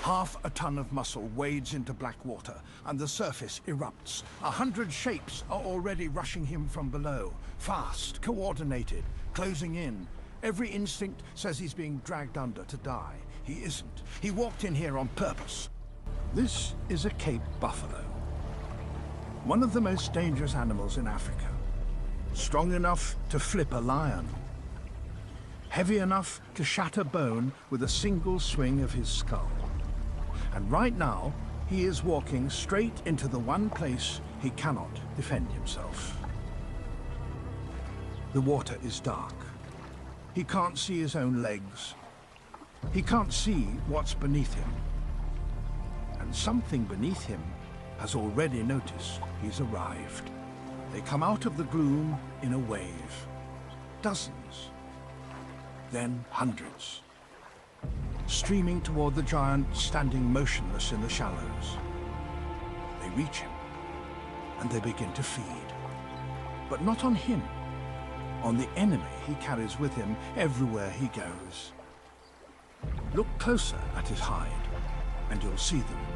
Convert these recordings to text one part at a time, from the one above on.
Half a ton of muscle wades into black water, and the surface erupts. 100 shapes are already rushing him from below. Fast, coordinated, closing in. Every instinct says he's being dragged under to die. He isn't. He walked in here on purpose. This is a Cape buffalo. One of the most dangerous animals in Africa. Strong enough to flip a lion. Heavy enough to shatter bone with a single swing of his skull. And right now, he is walking straight into the one place he cannot defend himself. The water is dark. He can't see his own legs. He can't see what's beneath him. And something beneath him has already noticed he's arrived. They come out of the gloom in a wave. Dozens. Then hundreds. Streaming toward the giant standing motionless in the shallows. They reach him, and they begin to feed. But not on him. On the enemy he carries with him everywhere he goes. Look closer at his hide, and you'll see them.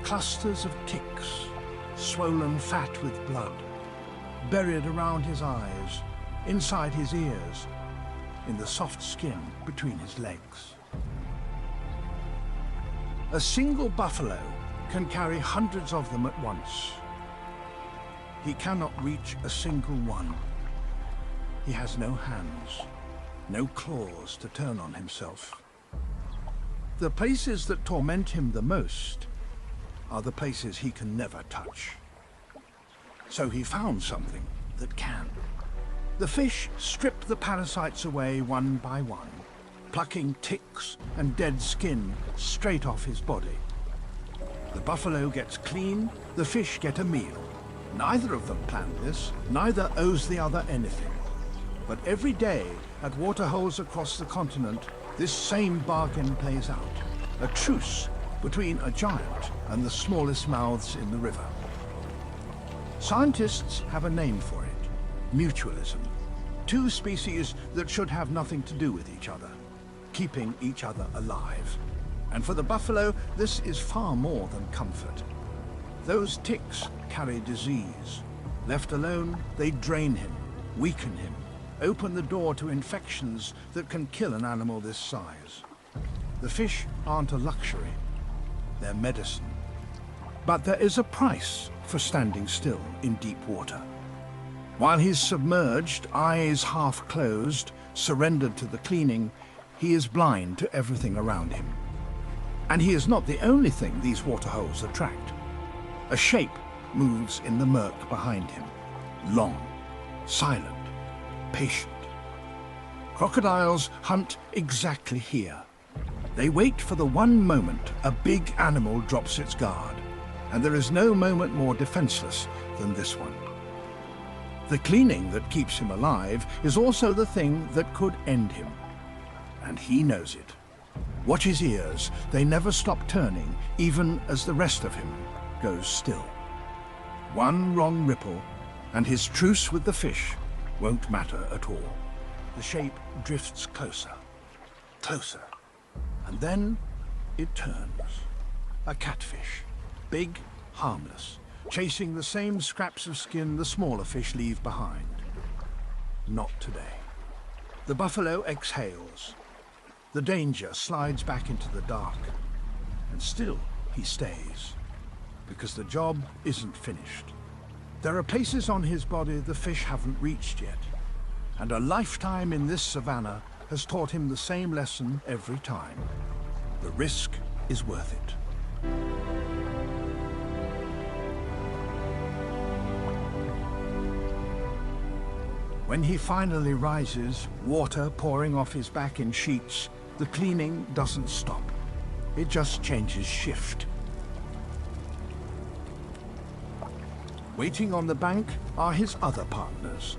Clusters of ticks, swollen fat with blood, buried around his eyes, inside his ears, in the soft skin between his legs. A single buffalo can carry hundreds of them at once. He cannot reach a single one. He has no hands, no claws to turn on himself. The places that torment him the most are the places he can never touch. So he found something that can. The fish strip the parasites away one by one, plucking ticks and dead skin straight off his body. The buffalo gets clean, the fish get a meal. Neither of them planned this, neither owes the other anything. But every day, at waterholes across the continent, this same bargain plays out. A truce between a giant and the smallest mouths in the river. Scientists have a name for it: mutualism. Two species that should have nothing to do with each other, keeping each other alive. And for the buffalo, this is far more than comfort. Those ticks carry disease. Left alone, they drain him, weaken him, open the door to infections that can kill an animal this size. The fish aren't a luxury, they're medicine. But there is a price for standing still in deep water. While he's submerged, eyes half closed, surrendered to the cleaning, he is blind to everything around him. And he is not the only thing these waterholes attract. A shape moves in the murk behind him. Long, silent, patient. Crocodiles hunt exactly here. They wait for the one moment a big animal drops its guard. And there is no moment more defenseless than this one. The cleaning that keeps him alive is also the thing that could end him. And he knows it. Watch his ears. They never stop turning, even as the rest of him goes still. One wrong ripple, and his truce with the fish won't matter at all. The shape drifts closer, closer, and then it turns. A catfish, big, harmless, chasing the same scraps of skin the smaller fish leave behind. Not today. The buffalo exhales. The danger slides back into the dark, and still he stays, because the job isn't finished. There are places on his body the fish haven't reached yet, and a lifetime in this savanna has taught him the same lesson every time. The risk is worth it. When he finally rises, water pouring off his back in sheets, the cleaning doesn't stop. It just changes shift. Waiting on the bank are his other partners,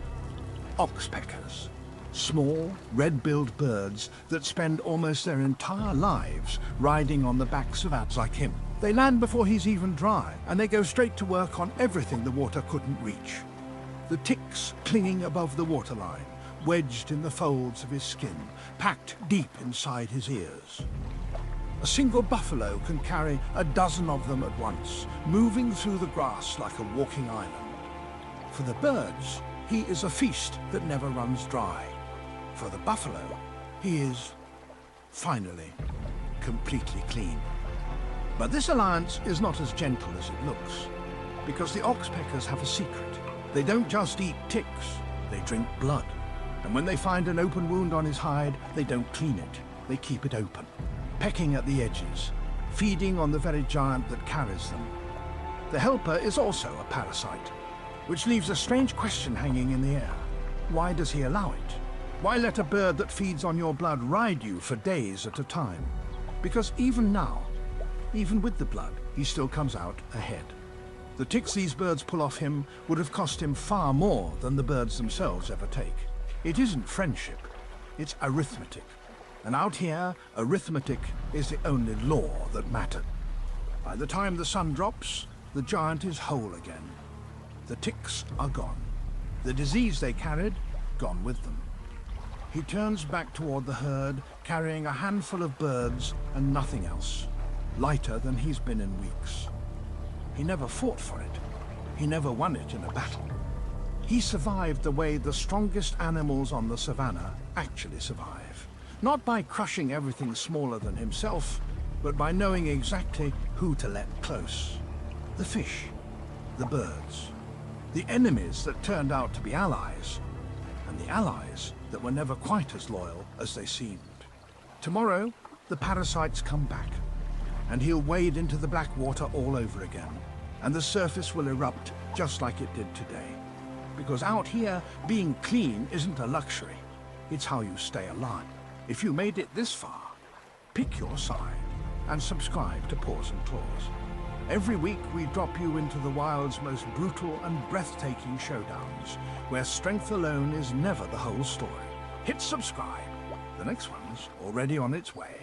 oxpeckers, small, red-billed birds that spend almost their entire lives riding on the backs of ants like him. They land before he's even dry, and they go straight to work on everything the water couldn't reach. The ticks clinging above the waterline, wedged in the folds of his skin, packed deep inside his ears. A single buffalo can carry a dozen of them at once, moving through the grass like a walking island. For the birds, he is a feast that never runs dry. For the buffalo, he is, finally, completely clean. But this alliance is not as gentle as it looks, because the oxpeckers have a secret. They don't just eat ticks, they drink blood. And when they find an open wound on his hide, they don't clean it, they keep it open, pecking at the edges, feeding on the very giant that carries them. The helper is also a parasite, which leaves a strange question hanging in the air. Why does he allow it? Why let a bird that feeds on your blood ride you for days at a time? Because even now, even with the blood, he still comes out ahead. The ticks these birds pull off him would have cost him far more than the birds themselves ever take. It isn't friendship, it's arithmetic. And out here, arithmetic is the only law that mattered. By the time the sun drops, the giant is whole again. The ticks are gone. The disease they carried, gone with them. He turns back toward the herd, carrying a handful of birds and nothing else, lighter than he's been in weeks. He never fought for it. He never won it in a battle. He survived the way the strongest animals on the savannah actually survive. Not by crushing everything smaller than himself, but by knowing exactly who to let close. The fish, the birds, the enemies that turned out to be allies, and the allies that were never quite as loyal as they seemed. Tomorrow, the parasites come back, and he'll wade into the black water all over again, and the surface will erupt just like it did today. Because out here, being clean isn't a luxury, it's how you stay alive. If you made it this far, pick your side and subscribe to Paws and Claws. Every week we drop you into the wild's most brutal and breathtaking showdowns, where strength alone is never the whole story. Hit subscribe. The next one's already on its way.